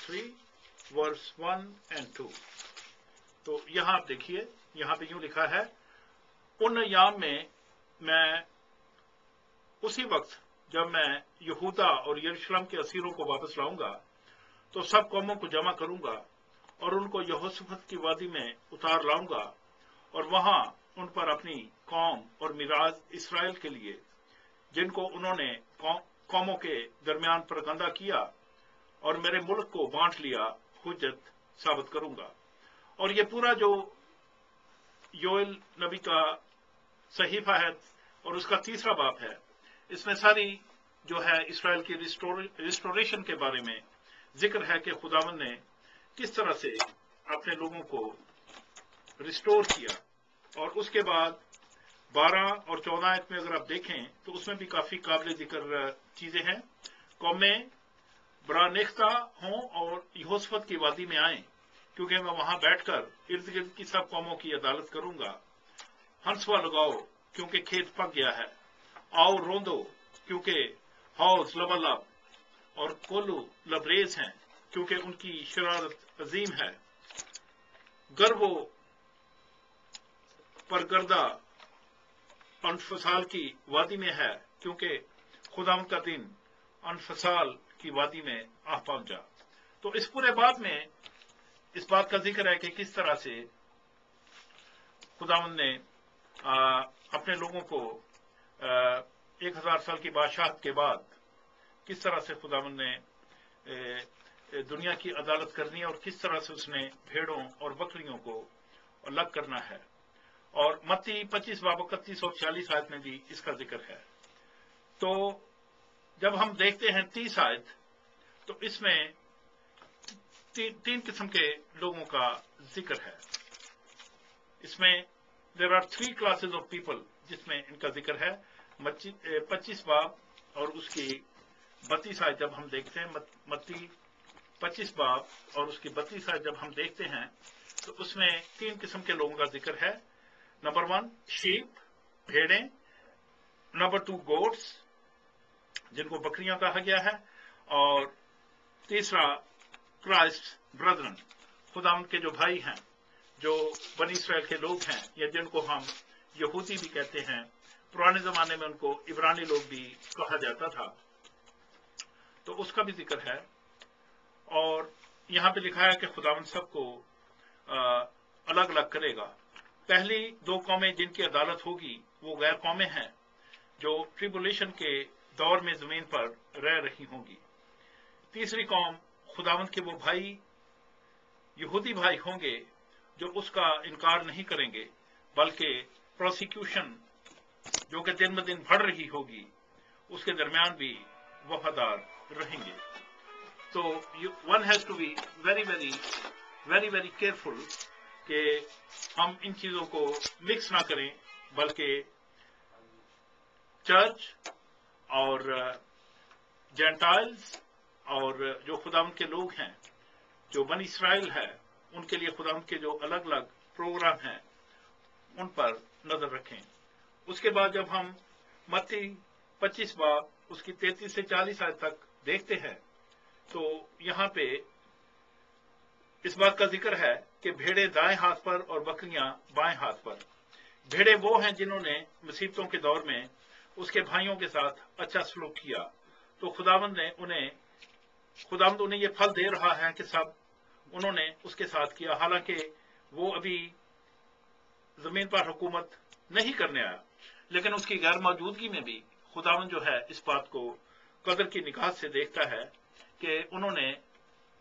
3 verse 1 and 2. تو یہاں آپ دیکھیے، یہاں پہ یوں لکھا ہے، ان ایام میں میں اسی وقت جب میں یہودا اور یروشلم کے اسیروں کو واپس لاؤں گا تو سب قوموں کو جمع کروں گا اور ان کو یہوشافت کی وادی میں اتار لاؤں گا اور وہاں ان پر اپنی قوم اور میراث اسرائیل کے لیے جن کو انہوں نے قوموں کے درمیان پراگندہ کیا اور میرے ملک کو بانٹ لیا حجت ثابت کروں گا۔ اور یہ پورا جو یوئیل نبی کا صحیفہ ہے اور اس کا 3 باب ہے، اس میں ساری جو ہے اسرائیل کی ریسٹوریشن کے بارے میں ذکر ہے کہ خداوند نے کس طرح سے اپنے لوگوں کو ریسٹور کیا۔ اور اس کے بعد 12 اور 14 آیت میں اگر آپ دیکھیں تو اس میں بھی کافی قابل ذکر چیزیں ہیں۔ قومیں برانیختہ ہوں اور یہوشافت کی وادی میں آئیں کیونکہ میں وہاں بیٹھ کر ارد گرد کی سب قوموں کی عدالت کروں گا۔ ہنسوا لگاؤ کیونکہ کھیت پک گیا ہے، آؤ روندو کیونکہ حوض لبالب اور کولو لبریز ہیں کیونکہ ان کی شرارت عظیم ہے۔ گرو پرگردہ انفصال کی وادی میں ہے کیونکہ خداوند کا دن انفصال کی وادی میں آ پہنچا۔ تو اس پورے باب میں اس بات کا ذکر ہے کہ کس طرح سے خداوند نے اپنے لوگوں کو 1000 سال کی بادشاہت کے بعد کس طرح سے خداوند نے دنیا کی عدالت کرنی ہے اور کس طرح سے اس نے بھیڑوں اور بکریوں کو الگ کرنا ہے۔ اور متی 25 باب 31 اور 46 آیت میں بھی اس کا ذکر ہے۔ تو جب ہم دیکھتے ہیں 30 آیت تو اس میں 3 قسم کے لوگوں کا ذکر ہے۔ اس میں there are 3 classes of people جس میں ان کا ذکر ہے۔ 25 باب اور اس کی 32 آیت جب ہم دیکھتے ہیں، متی 25 باب اور اس کی 32 آیت جب ہم دیکھتے ہیں تو اس میں 3 قسم کے لوگوں کا ذکر ہے۔ نمبر 1 شیپ، بھیڑیں، نمبر 2 گوٹس جن کو بکریاں کہا گیا ہے، اور تیسرا کرائسٹ برادرن، خداوند کے جو بھائی ہیں، جو بنی اسرائیل کے لوگ ہیں یا جن کو ہم یہودی بھی کہتے ہیں، پرانے زمانے میں ان کو عبرانی لوگ بھی کہا جاتا تھا، تو اس کا بھی ذکر ہے۔ اور یہاں پہ لکھا ہے کہ خداوند سب کو الگ الگ کرے گا۔ پہلی 2 قومیں جن کی عدالت ہوگی وہ غیر قومیں ہیں جو ٹریبولیشن کے دور میں زمین پر رہ رہی ہوں گی۔ تیسری قوم خداوند کے وہ بھائی یہودی بھائی ہوں گے جو اس کا انکار نہیں کریں گے بلکہ پروسیکیوشن جو کہ دن بدن بڑھ رہی ہوگی اس کے درمیان بھی وفادار رہیں گے۔ تو one has to be very careful کہ ہم ان چیزوں کو مکس نہ کریں، بلکہ چرچ اور جینٹائلز اور جو خداوند کے لوگ ہیں، جو بنی اسرائیل ہے، ان کے لیے خداوند کے جو الگ الگ پروگرام ہیں ان پر نظر رکھیں۔ اس کے بعد جب ہم متی 25 باب اس کی 33 سے 40 آیت تک دیکھتے ہیں تو یہاں پہ اس بات کا ذکر ہے کہ بھیڑیں دائیں ہاتھ پر اور بکریاں بائیں ہاتھ پر۔ بھیڑیں وہ ہیں جنہوں نے مصیبتوں کے دور میں اس کے بھائیوں کے ساتھ اچھا سلوک کیا، تو خداوند انہیں یہ پھل دے رہا ہے کہ سب انہوں نے اس کے ساتھ کیا، حالانکہ وہ ابھی زمین پر حکومت نہیں کرنے آیا، لیکن اس کی غیر موجودگی میں بھی خداوند جو ہے اس بات کو قدر کی نگاہ سے دیکھتا ہے کہ انہوں نے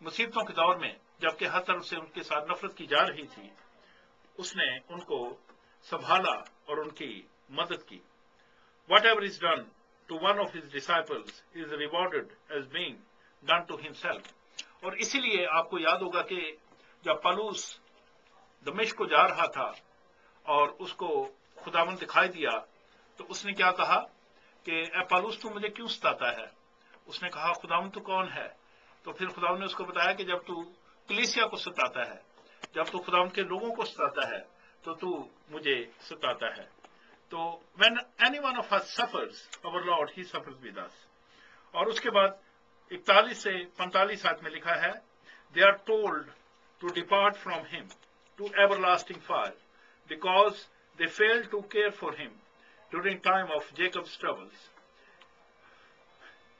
مصیبتوں کے دور میں جبکہ ہر طرف سے ان کے ساتھ نفرت کی جا رہی تھی، اس نے ان کو سنبھالا اور ان کی مدد کی۔ Whatever is done to one of his disciples is rewarded as being done to himself۔ اور اسی لیے آپ کو یاد ہوگا کہ جب پالوس دمشق کو جا رہا تھا اور اس کو خداوند دکھائی دیا تو اس نے کیا کہا کہ اے پالوس تو مجھے کیوں ستاتا ہے؟ اس نے کہا خداوند تو کون ہے؟ تو پھر خداوند نے اس کو بتایا کہ جب تو کلیسیا کو ستاتا ہے، جب تو خداوند کے لوگوں کو ستاتا ہے تو مجھے ستاتا ہے۔ تو when any one of us suffers our Lord he suffers with us۔ اور اس کے بعد 41 سے 45 آیت میں لکھا ہے they are told to depart from him to everlasting fire, because they failed to care for him during time of Jacob's troubles,